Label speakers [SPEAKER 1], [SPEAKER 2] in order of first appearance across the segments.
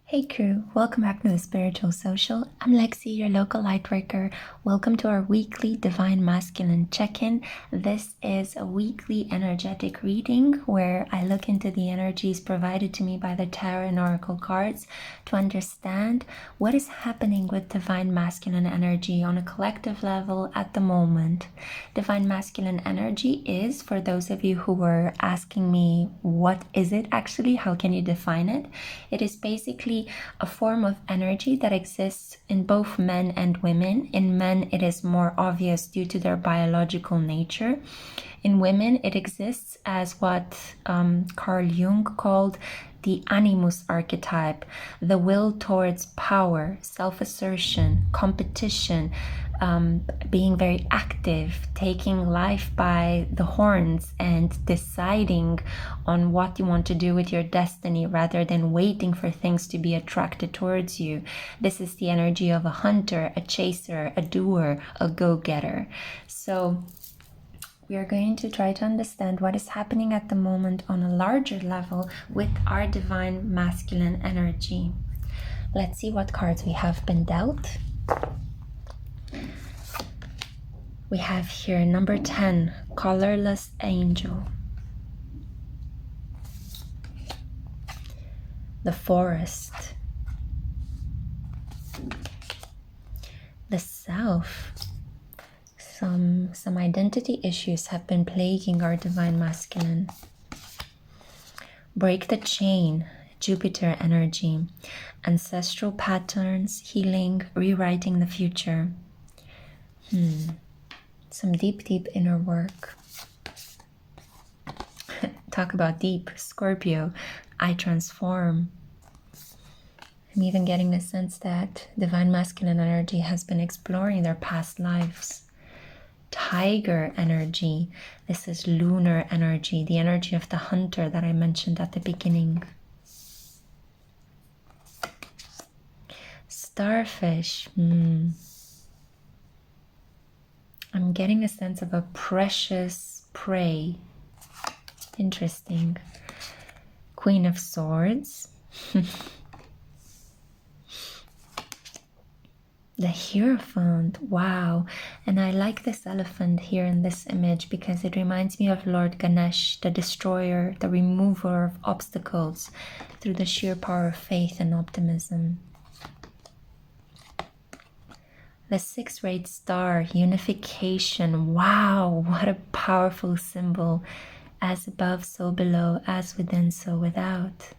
[SPEAKER 1] Hey crew, welcome back to the Spiritual Social. I'm Lexi, your local lightworker. Welcome to our weekly Divine Masculine check-in. This is a weekly energetic reading where I look into the energies provided to me by the Tarot and Oracle cards to understand what is happening with Divine Masculine energy on a collective level at the moment. Divine Masculine energy is, for those of you who were asking me, what is it actually? How can you define it? It is basically a form of energy that exists in both men and women. In men, it is more obvious due to their biological nature. In women, it exists as what Carl Jung called the animus archetype, the will towards power, self-assertion, competition, being very active, taking life by the horns and deciding on what you want to do with your destiny rather than waiting for things to be attracted towards you. This is the energy of a hunter, a chaser, a doer, a go-getter. So we are going to try to understand what is happening at the moment on a larger level with our Divine Masculine energy. Let's see what cards we have been dealt. We have here number 10, Colorless Angel. The Forest. The Self. Some identity issues have been plaguing our Divine Masculine. Break the Chain, Jupiter energy. Ancestral patterns, healing, rewriting the future. Some deep inner work. Talk about deep. Scorpio, I transform. I'm even getting the sense that Divine Masculine energy has been exploring their past lives. Tiger energy. This is lunar energy, the energy of the hunter that I mentioned at the beginning. Starfish. I'm getting a sense of a precious prey. Interesting. Queen of Swords. The Hierophant, wow. And I like this elephant here in this image because it reminds me of Lord Ganesh, the destroyer, the remover of obstacles through the sheer power of faith and optimism. The six-rayed star, unification, wow, what a powerful symbol. As above, so below, as within, so without.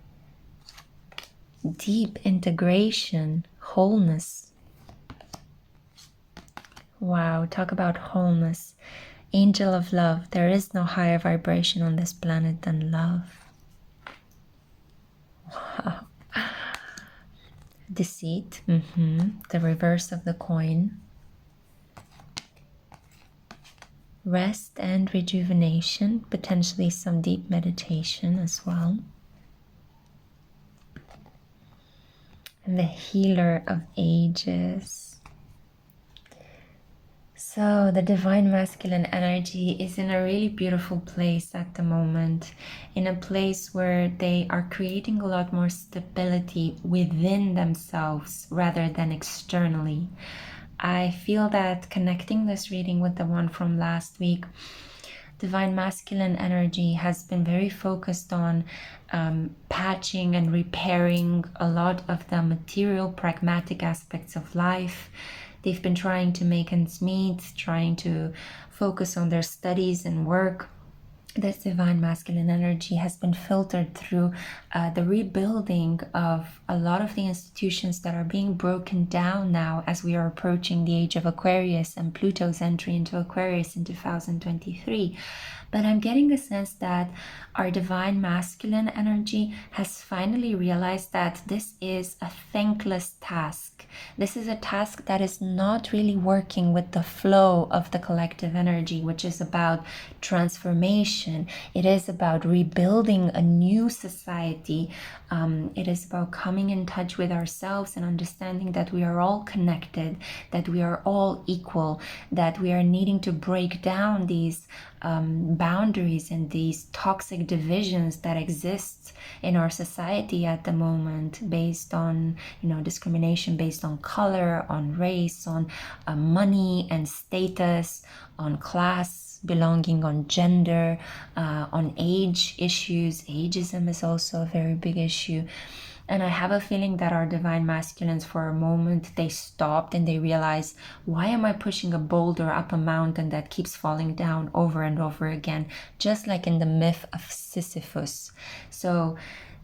[SPEAKER 1] Deep integration, wholeness. Wow, talk about wholeness. Angel of love. There is no higher vibration on this planet than love. Wow. Deceit. The reverse of the coin. Rest and rejuvenation. Potentially some deep meditation as well. And the healer of ages. So the Divine Masculine energy is in a really beautiful place at the moment, in a place where they are creating a lot more stability within themselves rather than externally. I feel that connecting this reading with the one from last week, Divine Masculine energy has been very focused on patching and repairing a lot of the material, pragmatic aspects of life. They've been trying to make ends meet, trying to focus on their studies and work. This Divine Masculine energy has been filtered through the rebuilding of a lot of the institutions that are being broken down now as we are approaching the age of Aquarius and Pluto's entry into Aquarius in 2023. But I'm getting the sense that our divine masculine energy has finally realized that this is a thankless task. This is a task that is not really working with the flow of the collective energy, which is about transformation. It is about rebuilding a new society. It is about coming in touch with ourselves and understanding that we are all connected, that we are all equal, that we are needing to break down these boundaries and these toxic divisions that exist in our society at the moment, based on discrimination based on color, on race, on money and status, on class belonging, on gender, on age issues. Ageism is also a very big issue. And I have a feeling that our divine masculines, for a moment, they stopped and they realized, why am I pushing a boulder up a mountain that keeps falling down over and over again? Just like in the myth of Sisyphus. So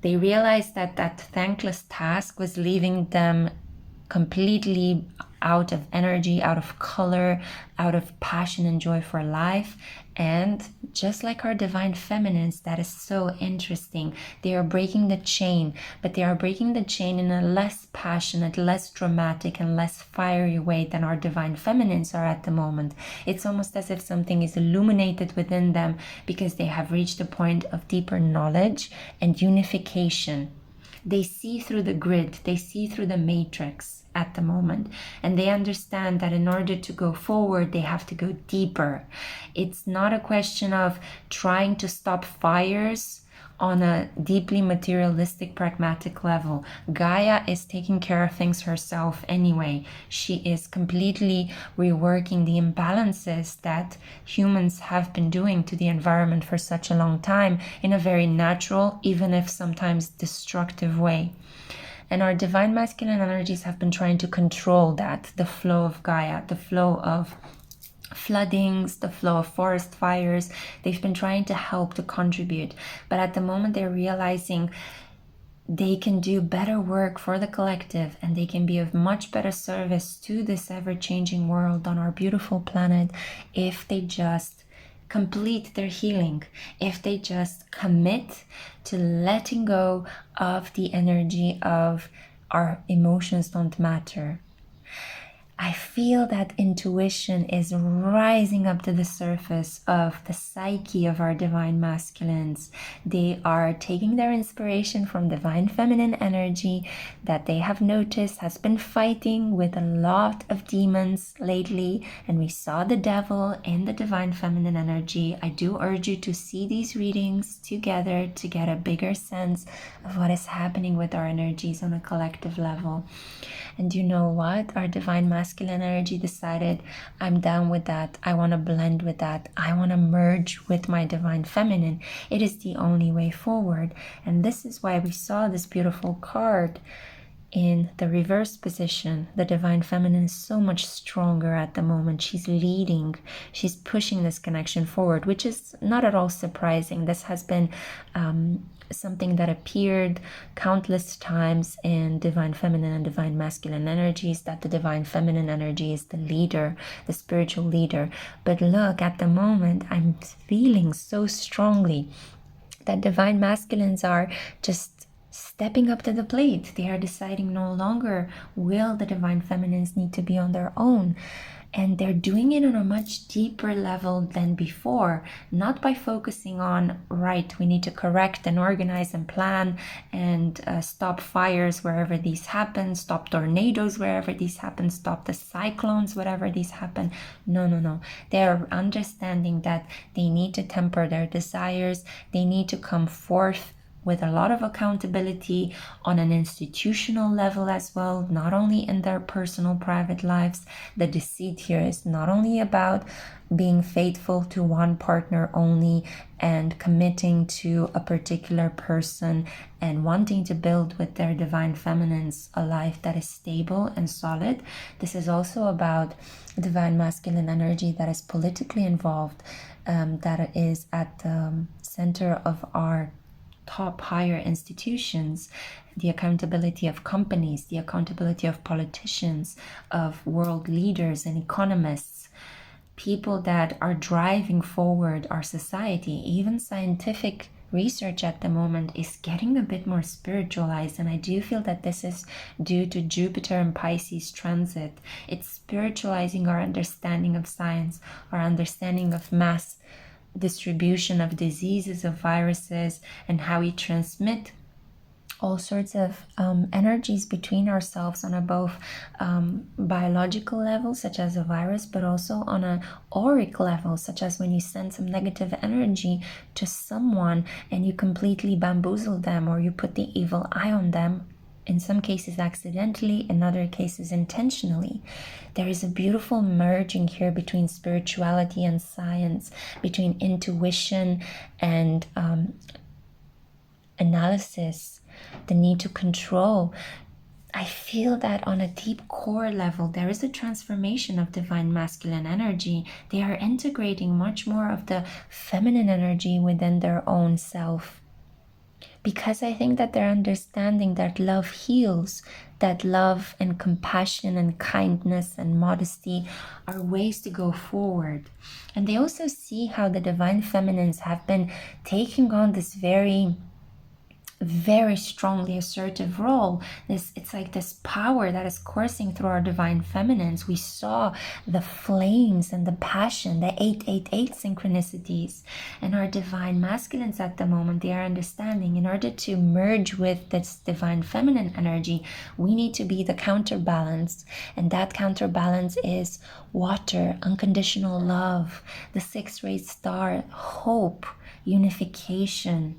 [SPEAKER 1] they realized that that thankless task was leaving them completely out of energy, out of color, out of passion and joy for life. And just like our divine feminines, that is so interesting. They are breaking the chain, but they are breaking the chain in a less passionate, less dramatic, and less fiery way than our divine feminines are at the moment. It's almost as if something is illuminated within them because they have reached a point of deeper knowledge and unification. They see through the grid, they see through the matrix at the moment, and they understand that in order to go forward, they have to go deeper. It's not a question of trying to stop fires on a deeply materialistic, pragmatic level. Gaia is taking care of things herself anyway. She is completely reworking the imbalances that humans have been doing to the environment for such a long time in a very natural, even if sometimes destructive way. And our divine masculine energies have been trying to control that, the flow of Gaia, the flow of floodings, the flow of forest fires. They've been trying to help, to contribute. But at the moment, they're realizing they can do better work for the collective, and they can be of much better service to this ever-changing world on our beautiful planet if they just complete their healing, if they just commit to letting go of the energy of our emotions don't matter. I feel that intuition is rising up to the surface of the psyche of our divine masculines. They are taking their inspiration from divine feminine energy that they have noticed has been fighting with a lot of demons lately, and we saw the devil in the divine feminine energy. I do urge you to see these readings together to get a bigger sense of what is happening with our energies on a collective level. And you know what? Our divine masculine energy decided, I'm down with that. I want to blend with that. I want to merge with my divine feminine. It is the only way forward. And this is why we saw this beautiful card in the reverse position. The divine feminine is so much stronger at the moment. She's leading. She's pushing this connection forward, which is not at all surprising. This has been something that appeared countless times in divine feminine and divine masculine energies, that the divine feminine energy is the leader, the spiritual leader. But look, at the moment, I'm feeling so strongly that divine masculines are just stepping up to the plate. They are deciding no longer will the divine feminines need to be on their own. And they're doing it on a much deeper level than before, not by focusing on, right, we need to correct and organize and plan and stop fires wherever these happen, stop tornadoes wherever these happen, stop the cyclones wherever these happen. No. They're understanding that they need to temper their desires. They need to come forth with a lot of accountability on an institutional level as well, not only in their personal private lives. The deceit here is not only about being faithful to one partner only and committing to a particular person and wanting to build with their divine feminines a life that is stable and solid. This is also about divine masculine energy that is politically involved, that is at the center of our top higher institutions, the accountability of companies, the accountability of politicians, of world leaders and economists. people that are driving forward our society. Even scientific research at the moment is getting a bit more spiritualized, and I do feel that this is due to Jupiter and Pisces transit. It's spiritualizing our understanding of science, our understanding of mass distribution of diseases, of viruses, and how we transmit all sorts of energies between ourselves on a both biological level, such as a virus, but also on an auric level, such as when you send some negative energy to someone and you completely bamboozle them, or you put the evil eye on them, in some cases accidentally, in other cases intentionally. There is a beautiful merging here between spirituality and science, between intuition and analysis, the need to control. I feel that on a deep core level, there is a transformation of divine masculine energy. They are integrating much more of the feminine energy within their own self. Because I think that they're understanding that love heals, that love and compassion and kindness and modesty are ways to go forward. And they also see how the divine feminines have been taking on this very strongly assertive role. It's like this power that is coursing through our divine feminines. We saw the flames and the passion, the 888 synchronicities. And our divine masculines at the moment, they are understanding in order to merge with this divine feminine energy, we need to be the counterbalance. And that counterbalance is water, unconditional love, the sixth-ray star, hope, unification.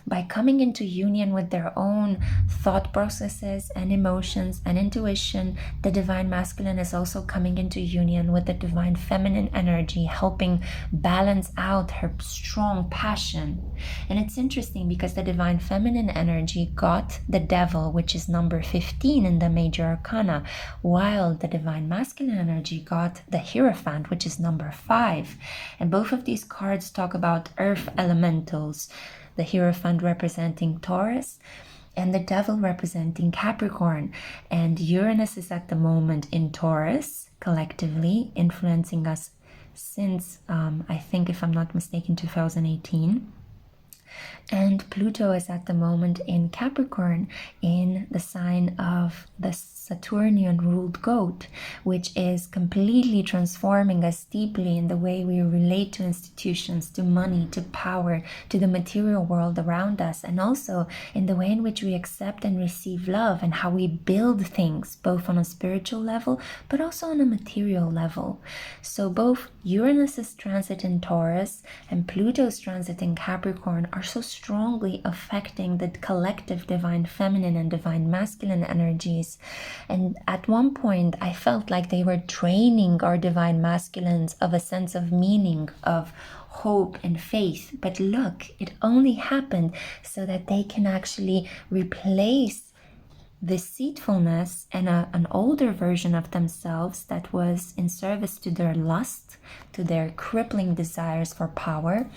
[SPEAKER 1] By coming into union with their own thought processes and emotions and intuition, the divine masculine is also coming into union with the divine feminine energy, helping balance out her strong passion. And it's interesting because the divine feminine energy got the devil, which is number 15 in the major arcana, while the divine masculine energy got the Hierophant, which is number 5. And both of these cards talk about earth elementals, the Hierophant representing Taurus and the devil representing Capricorn. And Uranus is at the moment in Taurus, collectively influencing us since, I think, if I'm not mistaken, 2018. And Pluto is at the moment in Capricorn, in the sign of the Saturnian ruled goat, which is completely transforming us deeply in the way we relate to institutions, to money, to power, to the material world around us, and also in the way in which we accept and receive love and how we build things, both on a spiritual level, but also on a material level. So both Uranus's transit in Taurus and Pluto's transit in Capricorn are so strongly affecting the collective divine feminine and divine masculine energies. And at one point, I felt like they were draining our divine masculines of a sense of meaning, of hope and faith. But look, it only happened so that they can actually replace deceitfulness and an older version of themselves that was in service to their lust, to their crippling desires for power.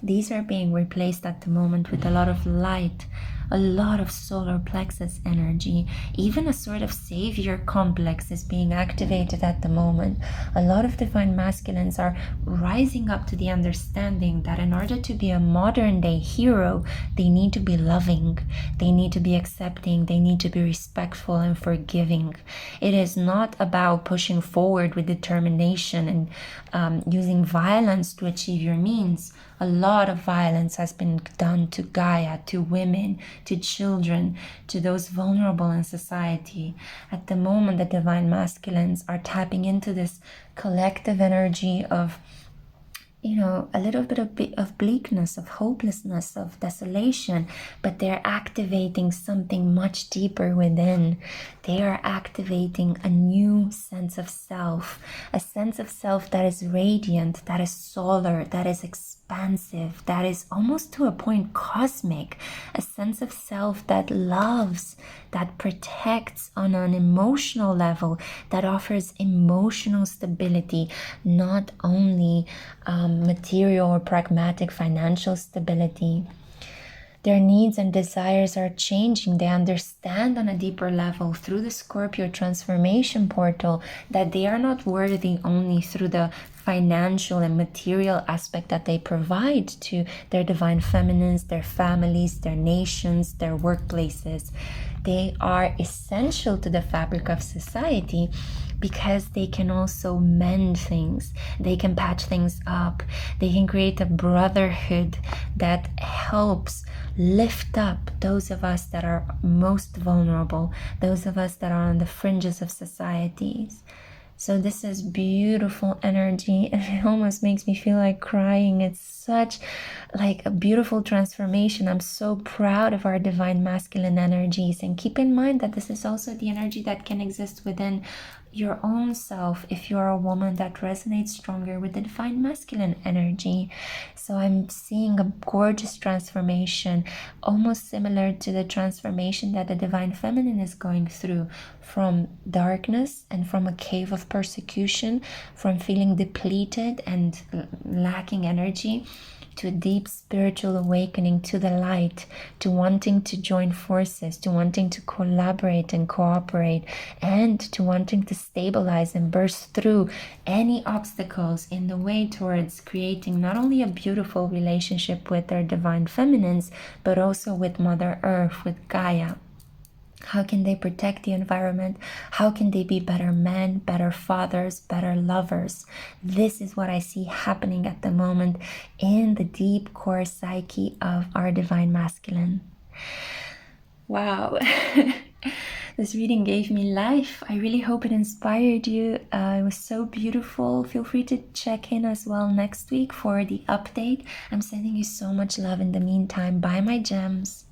[SPEAKER 1] These are being replaced at the moment with a lot of light, a lot of solar plexus energy. Even a sort of savior complex is being activated at the moment. A lot of divine masculines are rising up to the understanding that in order to be a modern day hero, they need to be loving, they need to be accepting, they need to be respectful and forgiving. It is not about pushing forward with determination and using violence to achieve your means. A lot of violence has been done to Gaia, to women, to children, to those vulnerable in society. At the moment, the divine masculines are tapping into this collective energy of, a little bit of bleakness, of hopelessness, of desolation, but they're activating something much deeper within. They are activating a new sense of self, a sense of self that is radiant, that is solar, that is expansive, that is almost to a point cosmic, a sense of self that loves, that protects on an emotional level, that offers emotional stability, not only material or pragmatic financial stability. Their needs and desires are changing. They understand on a deeper level through the Scorpio transformation portal that they are not worthy only through the financial and material aspect that they provide to their divine feminines, their families, their nations, their workplaces. They are essential to the fabric of society because they can also mend things. They can patch things up. They can create a brotherhood that helps lift up those of us that are most vulnerable, those of us that are on the fringes of societies. So this is beautiful energy, and it almost makes me feel like crying. It's such like a beautiful transformation. I'm so proud of our divine masculine energies, and keep in mind that this is also the energy that can exist within your own self if you're a woman that resonates stronger with the divine masculine energy. So I'm seeing a gorgeous transformation, almost similar to the transformation that the divine feminine is going through, from darkness and from a cave of persecution, from feeling depleted and lacking energy, to a deep spiritual awakening to the light, to wanting to join forces, to wanting to collaborate and cooperate, and to wanting to stabilize and burst through any obstacles in the way towards creating not only a beautiful relationship with their divine feminines, but also with Mother Earth, with Gaia. How can they protect the environment? How can they be better men, better fathers, better lovers? This is what I see happening at the moment in the deep core psyche of our divine masculine. Wow. This reading gave me life. I really hope it inspired you. It was so beautiful. Feel free to check in as well next week for the update. I'm sending you so much love in the meantime. Bye, my gems.